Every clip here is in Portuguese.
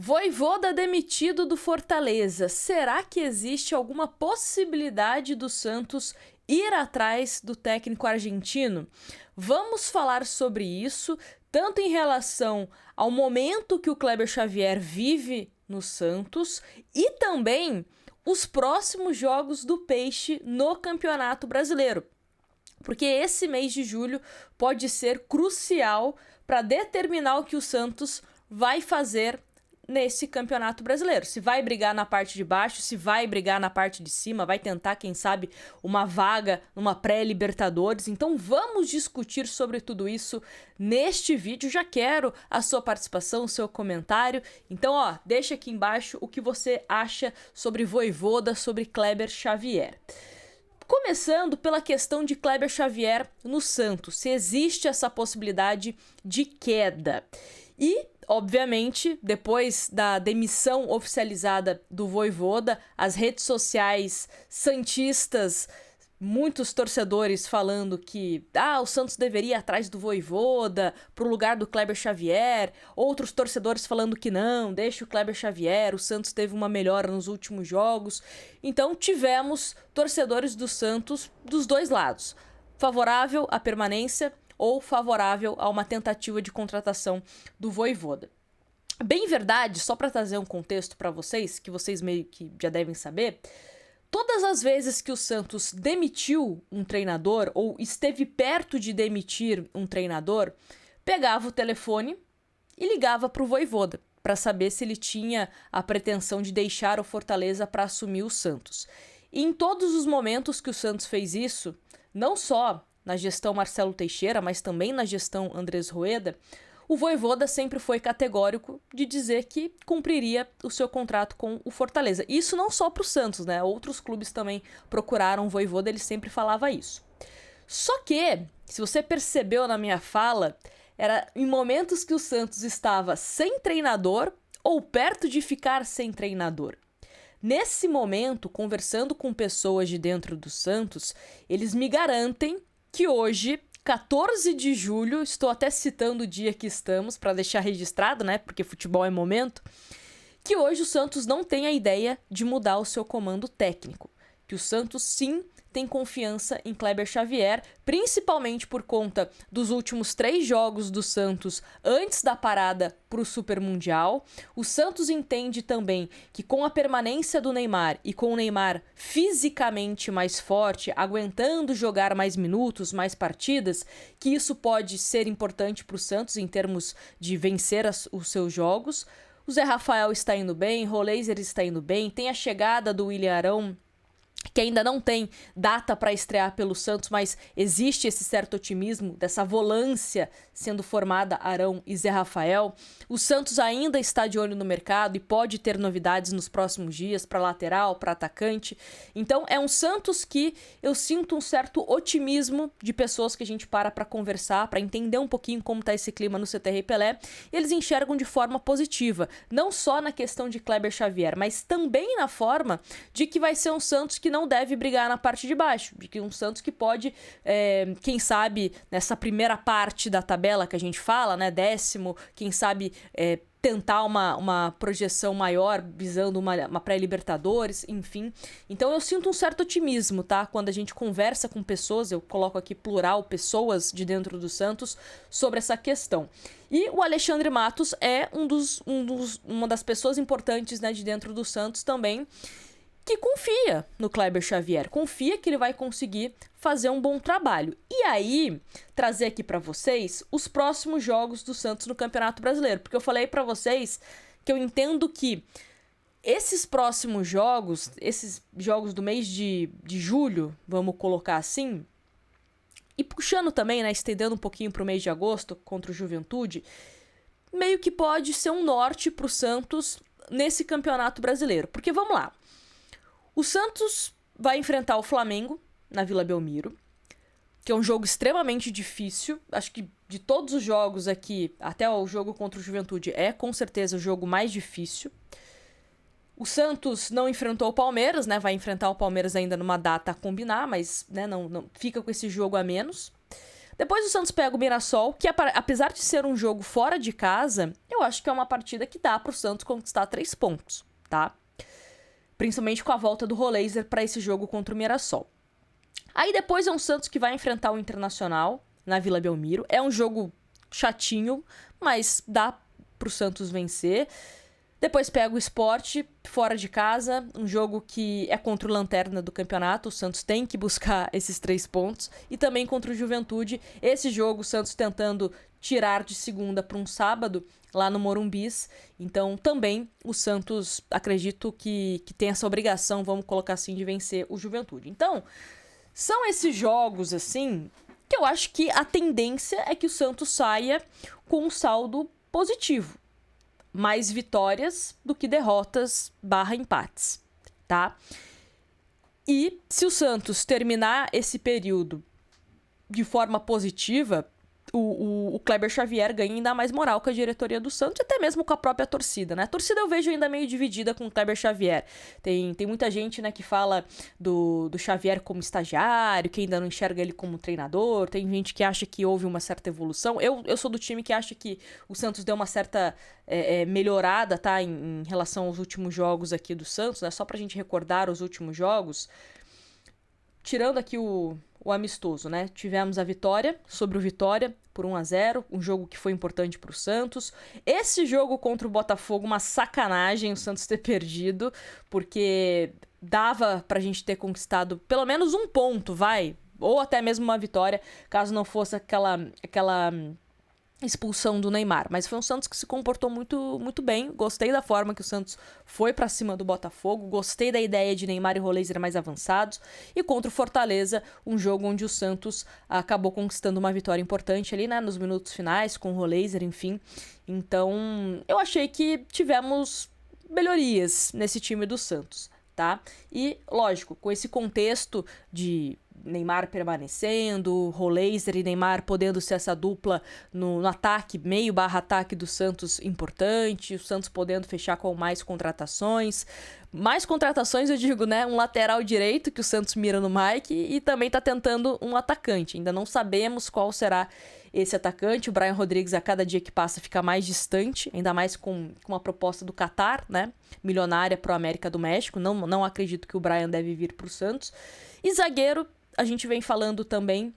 Vojvoda demitido do Fortaleza. Será que existe alguma possibilidade do Santos ir atrás do técnico argentino? Vamos falar sobre isso, tanto em relação ao momento que o Kleber Xavier vive no Santos e também os próximos jogos do Peixe no Campeonato Brasileiro. Porque esse mês de julho pode ser crucial para determinar o que o Santos vai fazer nesse Campeonato Brasileiro. Se vai brigar na parte de baixo, se vai brigar na parte de cima, vai tentar, quem sabe, uma vaga numa pré-Libertadores. Então vamos discutir sobre tudo isso neste vídeo. Já quero a sua participação, o seu comentário. Então, deixa aqui embaixo o que você acha sobre Vojvoda, sobre Kleber Xavier. Começando pela questão de Kleber Xavier no Santos, se existe essa possibilidade de queda. E, obviamente, depois da demissão oficializada do Vojvoda, as redes sociais santistas, muitos torcedores falando que o Santos deveria ir atrás do Vojvoda pro lugar do Kleber Xavier, outros torcedores falando que não, deixa o Kleber Xavier, o Santos teve uma melhora nos últimos jogos. Então tivemos torcedores do Santos dos dois lados, favorável à permanência ou favorável a uma tentativa de contratação do Vojvoda. Bem verdade, só para trazer um contexto para vocês, que vocês meio que já devem saber, todas as vezes que o Santos demitiu um treinador ou esteve perto de demitir um treinador, pegava o telefone e ligava para o Vojvoda para saber se ele tinha a pretensão de deixar o Fortaleza para assumir o Santos. E em todos os momentos que o Santos fez isso, não só na gestão Marcelo Teixeira, mas também na gestão Andrés Rueda, o Vojvoda sempre foi categórico de dizer que cumpriria o seu contrato com o Fortaleza. Isso não só para o Santos, né? Outros clubes também procuraram o Vojvoda, ele sempre falava isso. Só que, se você percebeu na minha fala, era em momentos que o Santos estava sem treinador ou perto de ficar sem treinador. Nesse momento, conversando com pessoas de dentro do Santos, eles me garantem que hoje, 14 de julho, estou até citando o dia que estamos para deixar registrado, né? Porque futebol é momento, que hoje o Santos não tem a ideia de mudar o seu comando técnico. Que o Santos sim tem confiança em Kleber Xavier, principalmente por conta dos últimos 3 jogos do Santos antes da parada para o Super Mundial. O Santos entende também que com a permanência do Neymar e com o Neymar fisicamente mais forte, aguentando jogar mais minutos, mais partidas, que isso pode ser importante para o Santos em termos de vencer os seus jogos. O Zé Rafael está indo bem, Roleiser está indo bem, tem a chegada do William Arão, que ainda não tem data para estrear pelo Santos, mas existe esse certo otimismo dessa volância sendo formada Arão e Zé Rafael. O Santos ainda está de olho no mercado e pode ter novidades nos próximos dias para lateral, para atacante. Então é um Santos que eu sinto um certo otimismo de pessoas que a gente para conversar, para entender um pouquinho como está esse clima no CTR Pelé. E eles enxergam de forma positiva, não só na questão de Kleber Xavier, mas também na forma de que vai ser um Santos que não deve brigar na parte de baixo, de que um Santos que pode, quem sabe, nessa primeira parte da tabela que a gente fala, né, 10º, quem sabe tentar uma projeção maior, visando uma pré-Libertadores, enfim. Então eu sinto um certo otimismo, tá? Quando a gente conversa com pessoas, eu coloco aqui plural, pessoas de dentro do Santos, sobre essa questão. E o Alexandre Matos é uma das pessoas importantes, né, de dentro do Santos também, que confia no Kleber Xavier, confia que ele vai conseguir fazer um bom trabalho. E aí, trazer aqui para vocês os próximos jogos do Santos no Campeonato Brasileiro, porque eu falei para vocês que eu entendo que esses próximos jogos, esses jogos do mês de julho, vamos colocar assim, e puxando também, né, estendendo um pouquinho para o mês de agosto contra o Juventude, meio que pode ser um norte para o Santos nesse Campeonato Brasileiro. Porque vamos lá, o Santos vai enfrentar o Flamengo na Vila Belmiro, que é um jogo extremamente difícil. Acho que de todos os jogos aqui, até o jogo contra o Juventude, é com certeza o jogo mais difícil. O Santos não enfrentou o Palmeiras, né? Vai enfrentar o Palmeiras ainda numa data a combinar, mas né, não fica com esse jogo a menos. Depois o Santos pega o Mirassol, que apesar de ser um jogo fora de casa, eu eu acho que é uma partida que dá pro Santos conquistar 3 pontos, tá? Principalmente com a volta do Roleiser para esse jogo contra o Mirassol. Aí depois é um Santos que vai enfrentar o Internacional na Vila Belmiro. É um jogo chatinho, mas dá pro Santos vencer. Depois pega o Sport fora de casa, um jogo que é contra o Lanterna do campeonato. O Santos tem que buscar esses 3 pontos. E também contra o Juventude. Esse jogo o Santos tentando tirar de segunda para um sábado lá no Morumbis. Então também o Santos, acredito que tem essa obrigação, vamos colocar assim, de vencer o Juventude. Então, são esses jogos assim que eu acho que a tendência é que o Santos saia com um saldo positivo. Mais vitórias do que derrotas / empates, tá? E se o Santos terminar esse período de forma positiva, o Kleber Xavier ganha ainda mais moral com a diretoria do Santos e até mesmo com a própria torcida, né? A torcida eu vejo ainda meio dividida com o Kleber Xavier. Tem muita gente, né, que fala do Xavier como estagiário, que ainda não enxerga ele como treinador. Tem gente que acha que houve uma certa evolução. Eu sou do time que acha que o Santos deu uma certa melhorada, tá? Em relação aos últimos jogos aqui do Santos, né? Só pra gente recordar os últimos jogos. Tirando aqui o amistoso, né? Tivemos a vitória sobre o Vitória por 1-0, um jogo que foi importante pro Santos. Esse jogo contra o Botafogo, uma sacanagem o Santos ter perdido, porque dava pra gente ter conquistado pelo menos um ponto, vai, ou até mesmo uma vitória, caso não fosse aquela expulsão do Neymar. Mas foi um Santos que se comportou muito, muito bem. Gostei da forma que o Santos foi pra cima do Botafogo. Gostei da ideia de Neymar e Roleiser mais avançados. E contra o Fortaleza, um jogo onde o Santos acabou conquistando uma vitória importante ali, né? Nos minutos finais, com o Roleiser, enfim. Então, eu achei que tivemos melhorias nesse time do Santos, tá? E, lógico, com esse contexto de Neymar permanecendo, Roleiser e Neymar podendo ser essa dupla no ataque, meio / ataque do Santos importante, o Santos podendo fechar com mais contratações. Mais contratações, eu digo, né? Um lateral direito que o Santos mira no Mike e também tá tentando um atacante. Ainda não sabemos qual será esse atacante. O Brian Rodrigues, a cada dia que passa, fica mais distante, ainda mais com uma proposta do Qatar, né? Milionária pro América do México. Não acredito que o Brian deve vir pro Santos. E zagueiro, a gente vem falando também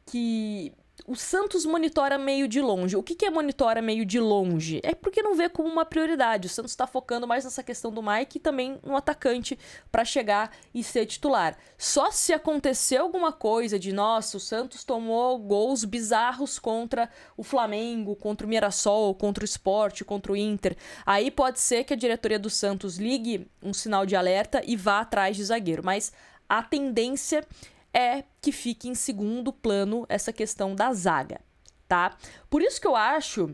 que o Santos monitora meio de longe. O que é monitora meio de longe? É porque não vê como uma prioridade. O Santos está focando mais nessa questão do Mike e também no atacante para chegar e ser titular. Só se acontecer alguma coisa de, nossa, o Santos tomou gols bizarros contra o Flamengo, contra o Mirassol, contra o Sport, contra o Inter. Aí pode ser que a diretoria do Santos ligue um sinal de alerta e vá atrás de zagueiro. Mas a tendência é que fique em segundo plano essa questão da zaga, tá? Por isso que eu acho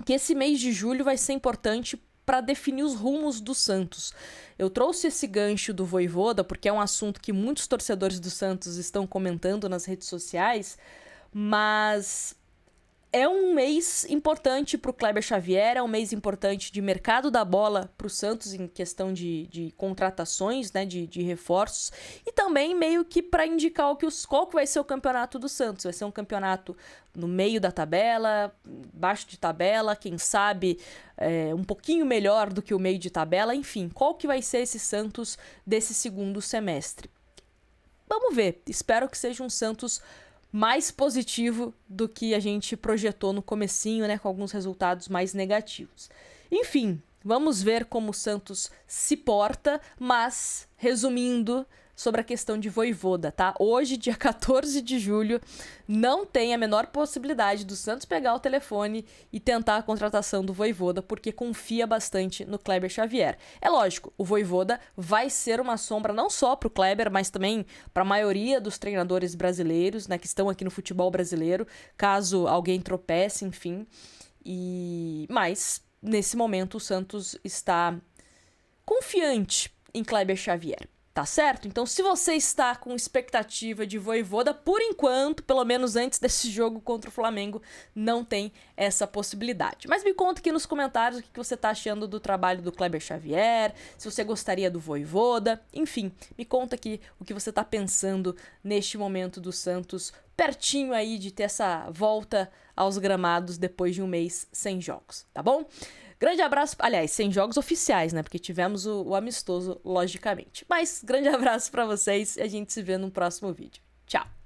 que esse mês de julho vai ser importante para definir os rumos do Santos. Eu trouxe esse gancho do Vojvoda porque é um assunto que muitos torcedores do Santos estão comentando nas redes sociais, mas é um mês importante para o Kleber Xavier, é um mês importante de mercado da bola para o Santos em questão de contratações, né, de reforços, e também meio que para indicar qual que vai ser o campeonato do Santos. Vai ser um campeonato no meio da tabela, baixo de tabela, quem sabe um pouquinho melhor do que o meio de tabela, enfim, qual que vai ser esse Santos desse segundo semestre? Vamos ver, espero que seja um Santos mais positivo do que a gente projetou no comecinho, né, com alguns resultados mais negativos. Enfim, vamos ver como o Santos se porta, mas, resumindo sobre a questão de Vojvoda, tá? Hoje, dia 14 de julho, não tem a menor possibilidade do Santos pegar o telefone e tentar a contratação do Vojvoda, porque confia bastante no Kleber Xavier. É lógico, o Vojvoda vai ser uma sombra não só para o Kleber, mas também para a maioria dos treinadores brasileiros, né, que estão aqui no futebol brasileiro, caso alguém tropece, enfim. Mas, nesse momento, o Santos está confiante em Kleber Xavier. Tá certo? Então, se você está com expectativa de Vojvoda, por enquanto, pelo menos antes desse jogo contra o Flamengo, não tem essa possibilidade. Mas me conta aqui nos comentários o que você tá achando do trabalho do Kleber Xavier, se você gostaria do Vojvoda, enfim, me conta aqui o que você tá pensando neste momento do Santos, pertinho aí de ter essa volta aos gramados depois de um mês sem jogos, tá bom? Grande abraço, aliás, sem jogos oficiais, né? Porque tivemos o amistoso, logicamente. Mas grande abraço pra vocês e a gente se vê no próximo vídeo. Tchau!